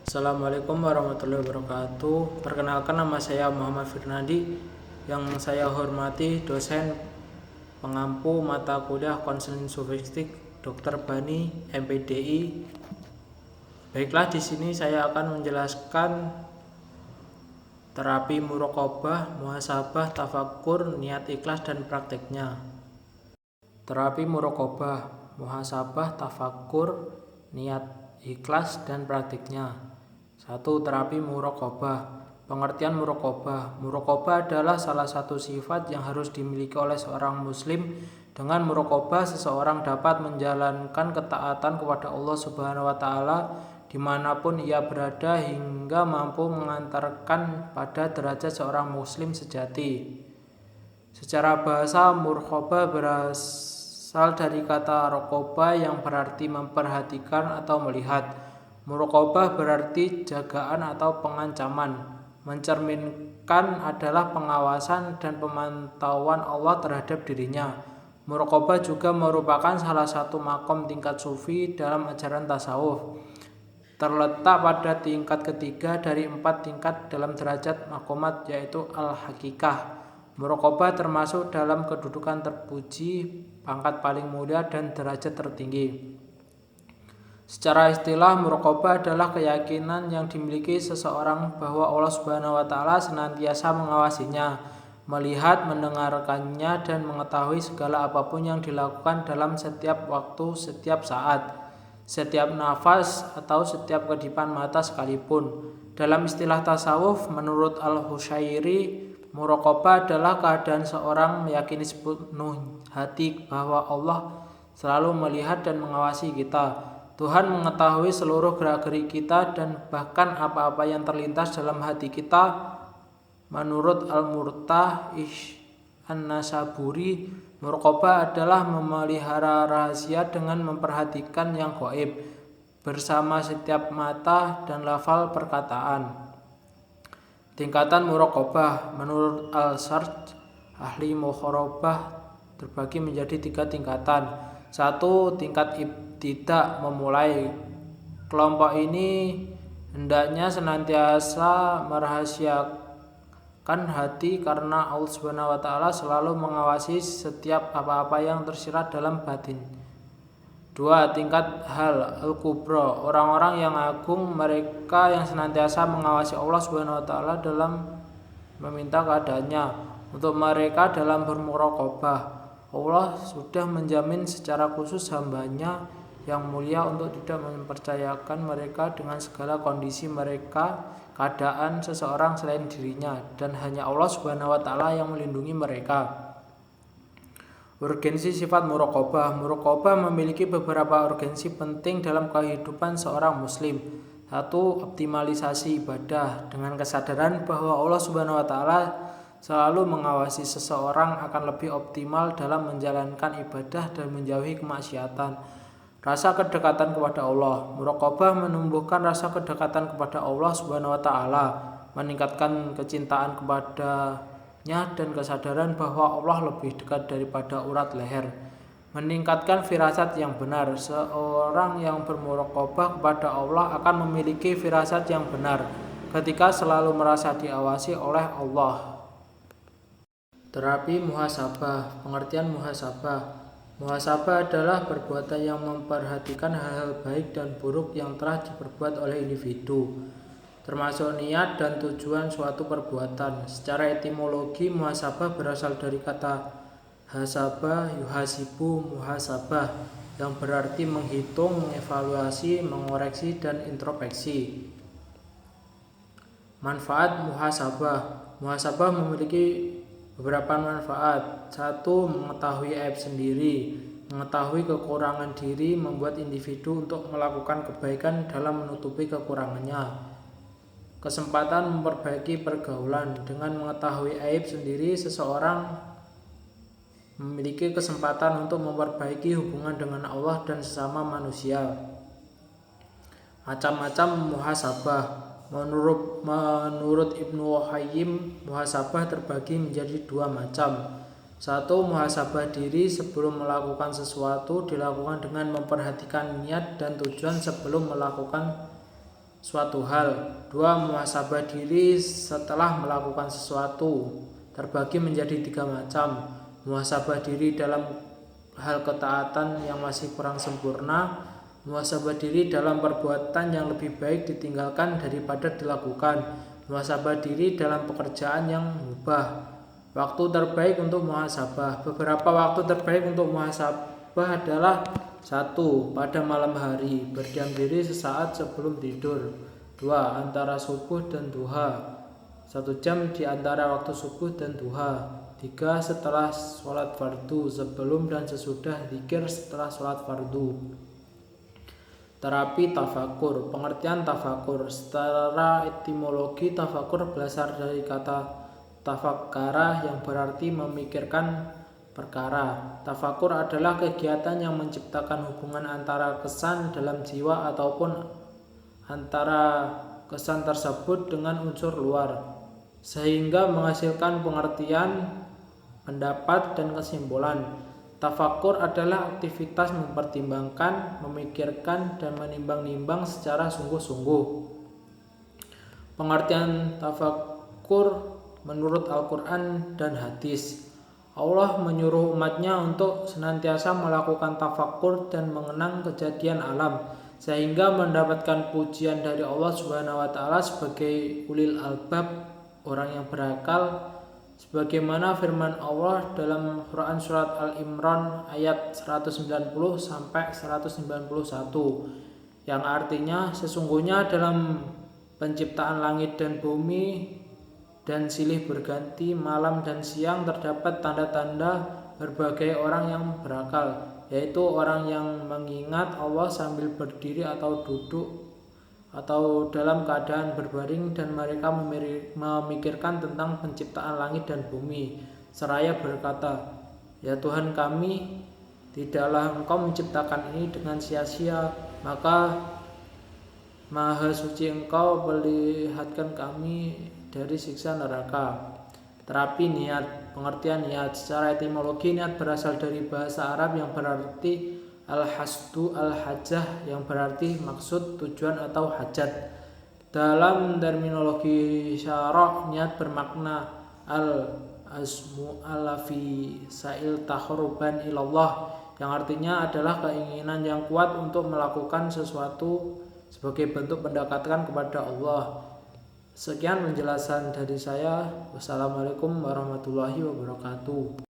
Assalamualaikum warahmatullahi wabarakatuh. Perkenalkan, nama saya Muhammad Firnandi. Yang saya hormati dosen pengampu mata kuliah konseling sofistik Dr. Bani MPDI. Baiklah, di sini saya akan menjelaskan terapi muraqabah, muhasabah, tafakur, niat ikhlas dan prakteknya. Terapi muraqabah, muhasabah, tafakur, niat ikhlas dan praktiknya. 1. Terapi muraqabah. Pengertian muraqabah. Muraqabah adalah salah satu sifat yang harus dimiliki oleh seorang muslim. Dengan muraqabah, seseorang dapat menjalankan ketaatan kepada Allah Subhanahu wa taala dimanapun ia berada hingga mampu mengantarkan pada derajat seorang muslim sejati. Secara bahasa, muraqabah berasal dari kata raqabah yang berarti memperhatikan atau melihat. Muraqabah berarti jagaan atau pengancaman. Mencerminkan adalah pengawasan dan pemantauan Allah terhadap dirinya. Muraqabah juga merupakan salah satu makom tingkat sufi dalam ajaran tasawuf. Terletak pada tingkat ketiga dari 4 tingkat dalam derajat makomat, yaitu al-hakikah. Muraqabah termasuk dalam kedudukan terpuji, pangkat paling mulia dan derajat tertinggi. Secara istilah, muraqabah adalah keyakinan yang dimiliki seseorang bahwa Allah Subhanahu wa taala senantiasa mengawasinya, melihat, mendengarkannya dan mengetahui segala apapun yang dilakukan dalam setiap waktu, setiap saat, setiap nafas atau setiap kedipan mata sekalipun. Dalam istilah tasawuf, menurut Al-Husyairi, muraqabah adalah keadaan seorang meyakini sepenuh hati bahwa Allah selalu melihat dan mengawasi kita. Tuhan mengetahui seluruh gerak-gerik kita dan bahkan apa-apa yang terlintas dalam hati kita. Menurut Al-Murtah An-Nasaburi, muraqabah adalah memelihara rahasia dengan memperhatikan yang gaib bersama setiap mata dan lafal perkataan. Tingkatan muraqabah menurut Al-Sarj, ahli mukharabah, terbagi menjadi 3 tingkatan. 1. Tingkat ibtidah, memulai. Kelompok ini hendaknya senantiasa merahasiakan hati karena Allah Subhanahu wa taala selalu mengawasi setiap apa-apa yang tersirat dalam batin. 2. Tingkat hal al-kubra, orang-orang yang agung, mereka yang senantiasa mengawasi Allah Subhanahu wa taala dalam meminta keadaannya. Untuk mereka dalam bermuraqabah, Allah sudah menjamin secara khusus hambanya yang mulia untuk tidak mempercayakan mereka dengan segala kondisi mereka, keadaan seseorang selain dirinya, dan hanya Allah Subhanahu wa taala yang melindungi mereka. Urgensi sifat muraqabah. Muraqabah memiliki beberapa urgensi penting dalam kehidupan seorang muslim. 1. Optimalisasi ibadah, dengan kesadaran bahwa Allah Subhanahu wa taala selalu mengawasi seseorang akan lebih optimal dalam menjalankan ibadah dan menjauhi kemaksiatan. Rasa kedekatan kepada Allah. Muraqabah menumbuhkan rasa kedekatan kepada Allah Subhanahu wa taala, meningkatkan kecintaan kepadanya dan kesadaran bahwa Allah lebih dekat daripada urat leher. Meningkatkan firasat yang benar. Seorang yang bermuraqabah kepada Allah akan memiliki firasat yang benar ketika selalu merasa diawasi oleh Allah. Terapi muhasabah. Pengertian muhasabah. Muhasabah adalah perbuatan yang memperhatikan hal-hal baik dan buruk yang telah diperbuat oleh individu, termasuk niat dan tujuan suatu perbuatan. Secara etimologi, muhasabah berasal dari kata hasabah, yuhasibu, muhasabah, yang berarti menghitung, mengevaluasi, mengoreksi, dan introspeksi. Manfaat muhasabah. Muhasabah memiliki beberapa manfaat. 1. Mengetahui aib sendiri. Mengetahui kekurangan diri membuat individu untuk melakukan kebaikan dalam menutupi kekurangannya. Kesempatan memperbaiki pergaulan. Dengan mengetahui aib sendiri, seseorang memiliki kesempatan untuk memperbaiki hubungan dengan Allah dan sesama manusia. Macam-macam muhasabah. Menurut Ibnu Qayyim, muhasabah terbagi menjadi 2 macam. 1. Muhasabah diri sebelum melakukan sesuatu dilakukan dengan memperhatikan niat dan tujuan sebelum melakukan suatu hal. 2. Muhasabah diri setelah melakukan sesuatu terbagi menjadi 3 macam. Muhasabah diri dalam hal ketaatan yang masih kurang sempurna, muhasabah diri dalam perbuatan yang lebih baik ditinggalkan daripada dilakukan, muhasabah diri dalam pekerjaan yang mubah. Waktu terbaik untuk muhasabah. Beberapa waktu terbaik untuk muhasabah adalah: 1. Pada malam hari, berdiam diri sesaat sebelum tidur. 2. Antara subuh dan duha, 1 jam di antara waktu subuh dan duha. 3. Setelah sholat fardu, sebelum dan sesudah zikir setelah sholat fardu. Terapi tafakur. Pengertian tafakur. Secara etimologi, tafakur berasal dari kata tafakkara yang berarti memikirkan perkara. Tafakur adalah kegiatan yang menciptakan hubungan antara kesan dalam jiwa ataupun antara kesan tersebut dengan unsur luar, sehingga menghasilkan pengertian, pendapat, dan kesimpulan. Tafakur adalah aktivitas mempertimbangkan, memikirkan, dan menimbang-nimbang secara sungguh-sungguh. Pengertian tafakur menurut Al-Quran dan hadis. Allah menyuruh umatnya untuk senantiasa melakukan tafakur dan mengenang kejadian alam, sehingga mendapatkan pujian dari Allah SWT sebagai ulil albab, orang yang berakal, sebagaimana firman Allah dalam Quran surat Al-Imran ayat 190 sampai 191, yang artinya, sesungguhnya dalam penciptaan langit dan bumi dan silih berganti malam dan siang terdapat tanda-tanda berbagai orang yang berakal, yaitu orang yang mengingat Allah sambil berdiri atau duduk atau dalam keadaan berbaring, dan mereka memikirkan tentang penciptaan langit dan bumi seraya berkata, ya Tuhan kami, tidaklah Engkau menciptakan ini dengan sia-sia, maka Maha suci Engkau melihatkan kami dari siksa neraka. Terapi niat. Pengertian niat. Secara etimologi, niat berasal dari bahasa Arab yang berarti al-hasdu al-hajah, yang berarti maksud, tujuan, atau hajat. Dalam terminologi syarah, niat bermakna al-azmu alafi sa'il takhruban ilallah, yang artinya adalah keinginan yang kuat untuk melakukan sesuatu sebagai bentuk pendekatan kepada Allah. Sekian penjelasan dari saya. Wassalamualaikum warahmatullahi wabarakatuh.